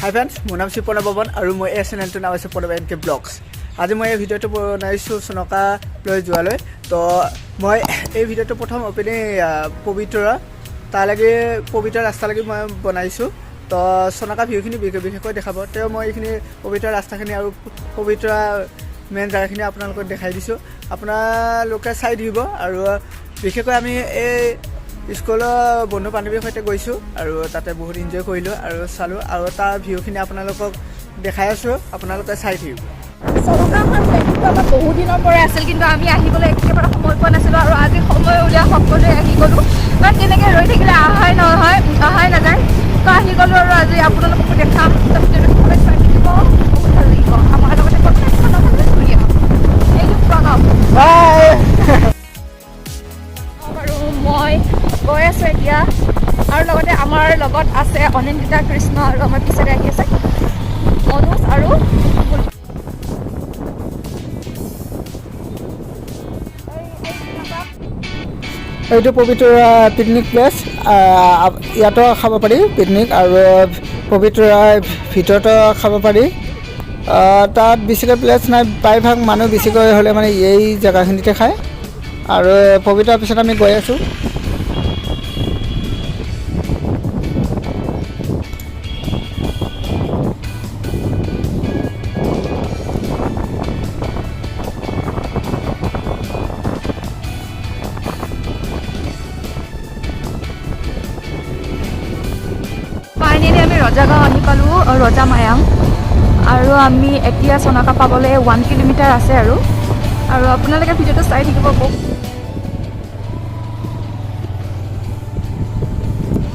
হাই friends, মোৰ নাম শ্ৰীপৰ্ণ বৰ্মন আৰু মই এই চেনেলটোৰ নাম হৈছে প্ৰণৱ এন কে ব্লগছ। আজি মই এই ভিডিঅ'টো বনাইছোঁ চনকালৈ যোৱালৈ। তো মই এই ভিডিঅ'টো প্ৰথম অপেনিং পবিতৰা তালৈকে পবিতৰা ৰাস্তালৈকে মই বনাইছোঁ। তো চনকা ভিউখিনি বিশেষকৈ দেখাব। তেওঁ মই এইখিনি পবিতৰা ৰাস্তাখিনি আৰু পবিতৰা মেইন জেগাখিনি আপোনালোকক দেখাই দিছোঁ। আপোনালোকে চাই দিব। আৰু বিশেষকৈ আমি এই স্কুলৰ বন্ধু বান্ধৱীৰ সৈতে গৈছোঁ আৰু তাতে বহুত এনজয় কৰিলোঁ আৰু চালোঁ আৰু তাৰ ভিউখিনি আপোনালোকক দেখাই আছোঁ, আপোনালোকে চাই থাকিব। চনকাখন প্লেনটো আমাৰ বহু দিনৰ পৰাই আছিল, কিন্তু আমি আহিবলৈ একেবাৰে সময় পোৱা নাছিলোঁ আৰু আজি সময় উলিয়াই সকলোৱে আহি গ'লোঁ। কাৰণ তেনেকৈ ৰৈ থাকিলে অহাই নাযায়। তো আহি গ'লোঁ আৰু আজি আপোনালোককো দেখাম। বহুত ভাল লাগিব আমাৰ লগতে ঘূৰি আহক। এইটো প্ৰণৱ আৰু মই গৈ আছোঁ এতিয়া। আৰু লগতে আমাৰ লগত আছে অনিন্দিতা, কৃষ্ণ আৰু আমাৰ পিছতে আহি আছে মনোজ আৰু এইটো পবিতৰা পিকনিক প্লেচ। ইয়াতো খাব পাৰি পিকনিক আৰু পবিতৰাৰ ভিতৰতো খাব পাৰি। তাত বেছিকৈ প্লেচ নাই, প্ৰায়ভাগ মানুহ বেছিকৈ হ'লে মানে এই জেগাখিনিতে খায়। আৰু পবিতৰাৰ পিছত আমি গৈ আছোঁ। ফাইনেলি আমি ৰজাগাঁও আহি পালোঁ, ৰজা মায়াং। আৰু আমি এতিয়া চনকা পাবলৈ 1 কিলোমিটাৰ আছে আৰু আপোনালোকে ভিডিঅ'টো চাই থাকিব।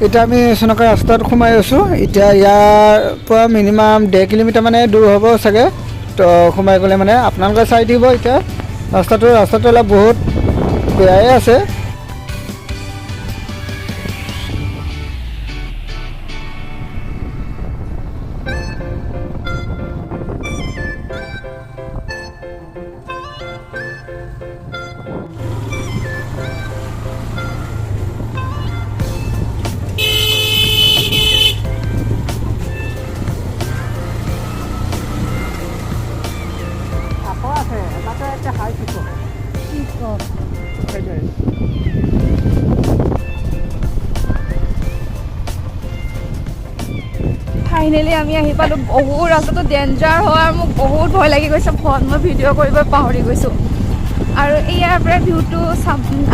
এতিয়া আমি চনকা ৰাস্তাত সোমাই আছোঁ। এতিয়া ইয়াৰ পৰা মিনিমাম 1.5 কিলোমিটাৰ মানে দূৰ হ'ব চাগে। তো সোমাই গ'লে মানে আপোনালোকে চাই দিব। এতিয়া ৰাস্তাটো অলপ বহুত বেয়াই আছে। ফাইনেলি আমি আহি পালোঁ। বহুত ৰাস্তাটো ডেঞ্জাৰ হয় আৰু মোক বহুত ভয় লাগি গৈছে। মই ভিডিঅ' কৰিব পাহৰি গৈছোঁ। আৰু ইয়াৰ পৰা ভিউটো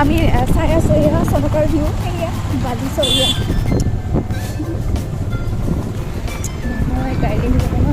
আমি চাই আছোঁ। এয়া চনকাৰ ভিউ, এয়া বাজিছোঁ। গাড়ী যাব ন।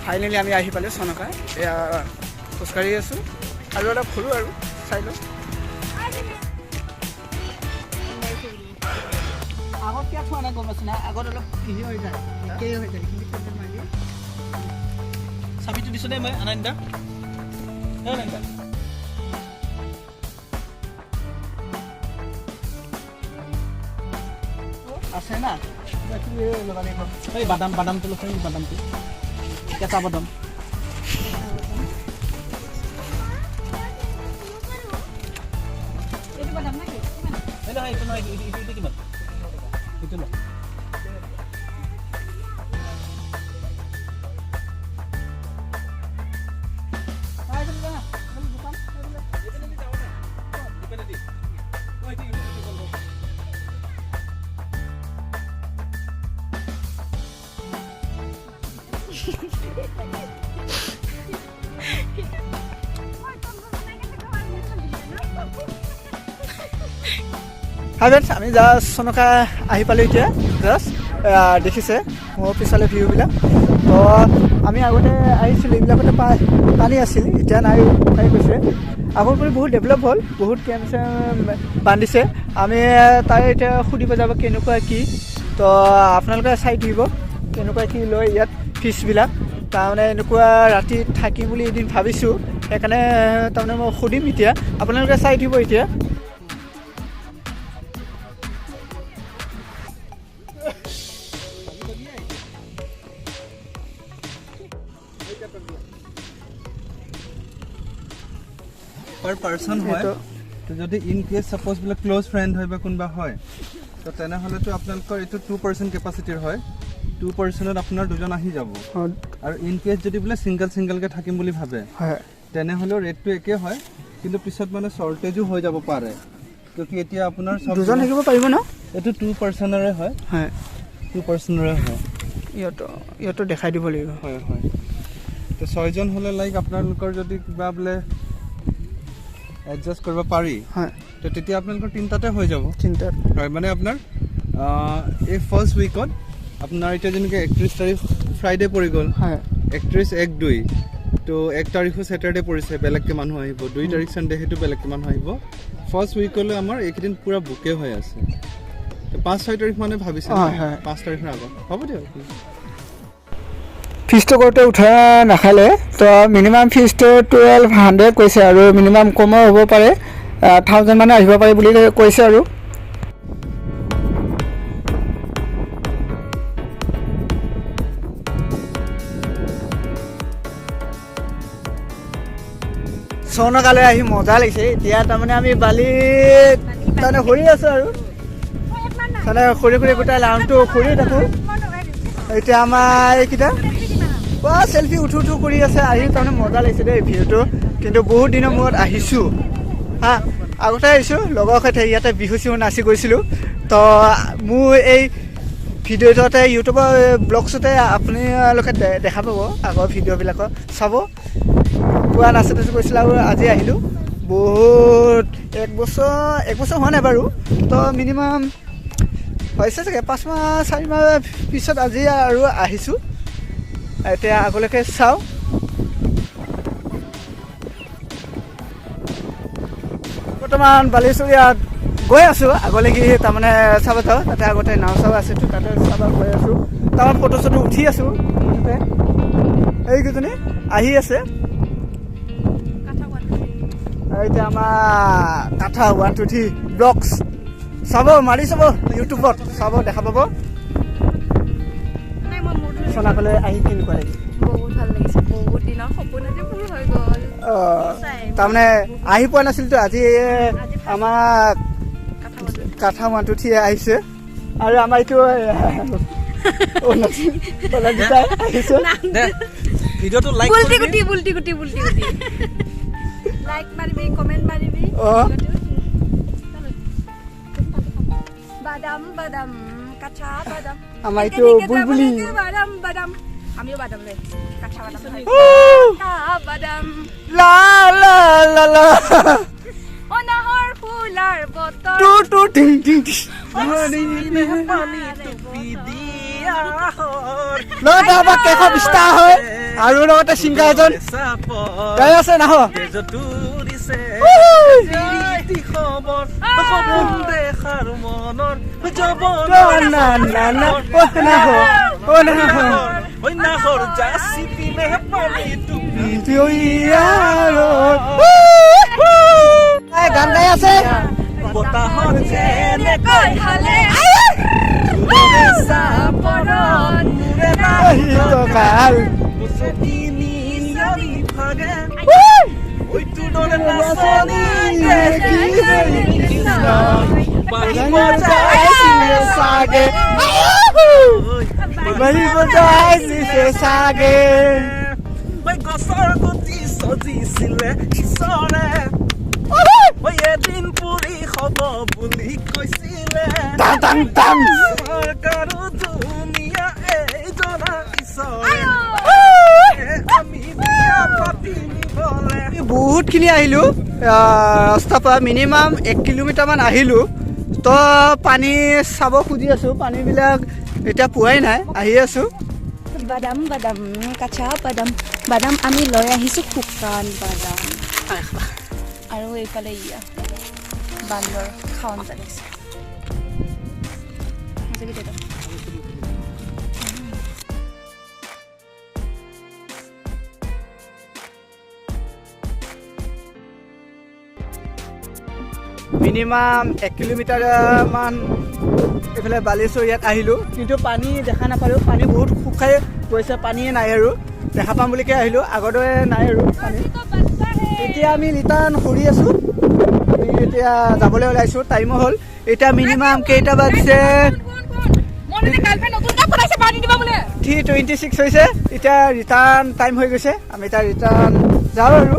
ফাইনেলি আমি আহি পালোঁ চনকা। এয়া খোজকাঢ়ি আছোঁ আৰু অলপ ঘূৰোঁ আৰু চাই লওঁ। আগত কিয় থোৱা নাই গম পাইছোঁ না, আগত অলপ কিহি হৈ যায়, চাবিটো দিছোঁ দেই মই আনন্দা আছে না। এই বাদামটো লগ বাদামটো কেঁচা বাদাম। হাই ফ্ৰেণ্ডছ, আমি জাষ্ট চনকা আহি পালোঁ এতিয়া। জাষ্ট দেখিছে মোৰ পিছলৈ ভিউবিলাক। তো আমি আগতে আহিছিলোঁ, এইবিলাকতে পানী আছিল, এতিয়া নাই শুকাই গৈছে। আগৰ কৰি বহুত ডেভেলপ হ'ল, বহুত কেম্প চেম্প বান্ধিছে। আমি তাই এতিয়া সুধিব যাব কেনেকুৱা কি। তো আপোনালোকে চাই থাকিব কেনেকুৱা কি লয় ইয়াত ফিছবিলাক। তাৰমানে এনেকুৱা ৰাতি থাকিম বুলি এদিন ভাবিছোঁ, সেইকাৰণে তাৰমানে মই সুধিম এতিয়া। আপোনালোকে চাই থাকিব এতিয়া। per person হয় তো যদি ইন কেস সাপোজ বোলে ক্লোজ ফ্ৰেন্ড হয় বা কোনবা হয় তো তেনেহলে তো আপোনালোকৰ এটো 2% ক্যাপাসিটিৰ হয় 2%ত আপোনাৰ দুজন আহি যাব আৰু ইন কেস যদি বোলে সিঙ্গেল কে থাকিম বুলি ভাবে হয় তেনেহলে ৰেটটো একে হয় কিন্তু পিছত মানে শৰ্টেজও হৈ যাব পাৰে কিয়কি এতিয়া আপোনাৰ সব দুজন থাকিব পাৰিব না এটো 2%ৰে হয় হয় 2%ৰে হয় ইয়াতো দেখাই দিব লাগিব হয় হয় তো 6 জন হলে লাইক আপোনালোকৰ যদি কিবা বোলে এডজাস্ট কৰিব পাৰি হয় তো তেতিয়া আপোনালোকৰ তিনটাতে হৈ যাব তিনটাত হয় মানে আপোনাৰ এই ফাৰ্স্ট উইকত আপোনাৰ এটা যেনেকৈ 31 তাৰিখ ফ্ৰাইডে পৰি গ'ল হয় 31 1 2 তো 1 তাৰিখো স্যাটাৰডে পৰিছে বেলেগকে মানুহ আহিব 2 তাৰিখ সানডে হেতু বেলেগকে মানুহ আহিব ফাৰ্স্ট উইকলৈ আমাৰ এইকেদিন পুৰা বুকে হৈ আছে তো 5 6 তাৰিখ মানে ভাবিছে 5 তাৰিখৰ আগত হ'ব দিয়ক ফিজটো কৰোঁতে উঠা নাখালে তো মিনিমাম ফিজটো 1200 কৈছে আৰু মিনিমাম কমো হ'ব পাৰে 1000 মানে আহিব পাৰে বুলি কৈছে আৰু চনকালৈ আহি মজা লাগিছে এতিয়া তাৰমানে আমি বালি তাৰমানে ঘূৰি আছোঁ আৰু তাৰমানে ঘূৰি গোটাই লাউনটো ঘূৰি থাকোঁ এতিয়া আমাৰ এইকেইটা সেলফি উঠো কৰি আছে আহি তাৰমানে মজা লাগিছে দেই ভিউটো কিন্তু বহুত দিনৰ মূৰত আহিছোঁ হা আগতে আহিছোঁ লগৰ সৈতে ইয়াতে বিহু চিহু নাচি গৈছিলোঁ তো মোৰ এই ভিডিঅ'টোতে ইউটিউবৰ ব্লগছতে আপোনালোকে দেখা পাব আগৰ ভিডিঅ'বিলাকত চাব পুৱা নাচি গৈছিলোঁ আৰু আজি আহিলোঁ বহুত এক বছৰ হোৱা নাই বাৰু তো মিনিমাম হৈছে চাগে 5 মাহ 4 মাহ পিছত আজি আৰু আহিছোঁ এতিয়া আগলৈকে চাওঁ বৰ্তমান বালিচৰীয়াত গৈ আছোঁ আগলৈকে তাৰমানে চাব যাওঁ তাতে আগতে নাও চাব আছেতো তাতে চাব গৈ আছোঁ তাৰমানে ফটো চটো উঠি আছোঁ তাতে এইকেইজনী আহি আছে এতিয়া আমাৰ কাঠা 1 2 3 ব্লগছ চাব মাৰি চাব ইউটিউবত চাব দেখা পাব চনাকলৈ আহি কেনেকুৱা লাগিছে বহুত ভাল লাগিছে বহুত দিনৰ সপোন আজি পূৰ হৈ গ'ল তাৰমানে আহি পোৱা নাছিলতো আজি আমাৰ কাঠা 1 2 3 আহিছে আৰু আমাৰ এইটো আহিছে ভিডিঅ'টো লাইক বুলটি গুটি লাইক মাৰিবি কমেন্ট মাৰিবি বাদাম কাঁচা বাদাম আমাৰ এইটো বুলবুলি বাদাম আমিও বাদাম লৈ কাঁচা বাদাম লা লা লা লা অনাহৰ ফুলৰ বতৰ টু টিং টিং লগতে কেশৱ ষ্টাৰ হয় আৰু লগতে ছিংগাৰ এজন গাই আছে নাহ গান গাই আছে বতাহত যেনেকৈ হালে গছৰ গুটি সজিছিলে ঈশ্বৰে এদিন পুৰি হব বুলি কৈছিলে চৰকাৰো ধুনীয়া এইজনা ঈশ্বৰে আমি বিয়া পাতি নিবলে বহুতখিনি আহিলোঁ ৰাস্তাৰ পৰা মিনিমাম 1 কিলোমিটাৰমান আহিলোঁ তো পানী চাব খুজি আছোঁ, পানীবিলাক এতিয়া পোৱাই নাই, আহি আছোঁ। বাদাম বাদাম কাঁচা বাদাম বাদাম আমি লৈ আহিছোঁ, শুকান বাদাম। আৰু এইফালে ইয়া বান্দৰ খাৱন জানিছে মিনিমাম 1 কিলোমিটাৰমান এইফালে বালেশ্বৰ ইয়াত আহিলোঁ, কিন্তু পানী দেখা নাপালোঁ। পানী বহুত শুকাই গৈছে, পানীয়ে নাই আৰু। দেখা পাম বুলিকৈ আহিলোঁ, আগৰ দৰে নাই আৰু পানী। এতিয়া আমি ৰিটাৰ্ণ কৰি আছোঁ, আমি এতিয়া যাবলৈ ওলাইছোঁ। টাইমো হ'ল এতিয়া মিনিমাম কেইটা বাজিছে, 3:26 হৈছে। এতিয়া ৰিটাৰ্ণ টাইম হৈ গৈছে, আমি এতিয়া ৰিটাৰ্ণ যাওঁ আৰু।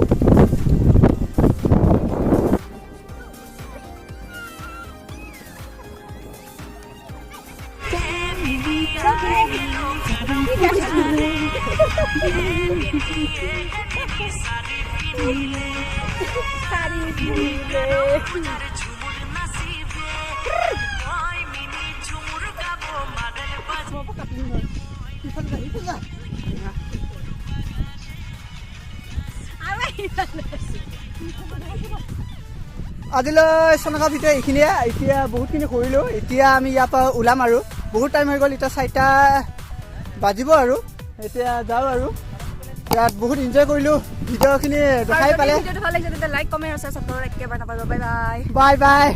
আজিলৈ চনকা ভিতৰত এইখিনিয়ে। এতিয়া বহুতখিনি কৰিলোঁ, এতিয়া আমি ইয়াৰ পৰা ওলাম আৰু। বহুত টাইম হৈ গ'ল, এতিয়া 4টা বাজিব আৰু। এতিয়া যাওঁ আৰু। ইয়াত বহুত এনজয় কৰিলোঁ, ভিডিঅ'খিনি দেখাই পালে। ভিডিঅ'টো ভাল লাগিছে তেন্তে লাইক কমেণ্ট আৰু ছাবস্ক্ৰাইব একেবাৰে নাপাহৰিব। Bye bye. Bye bye.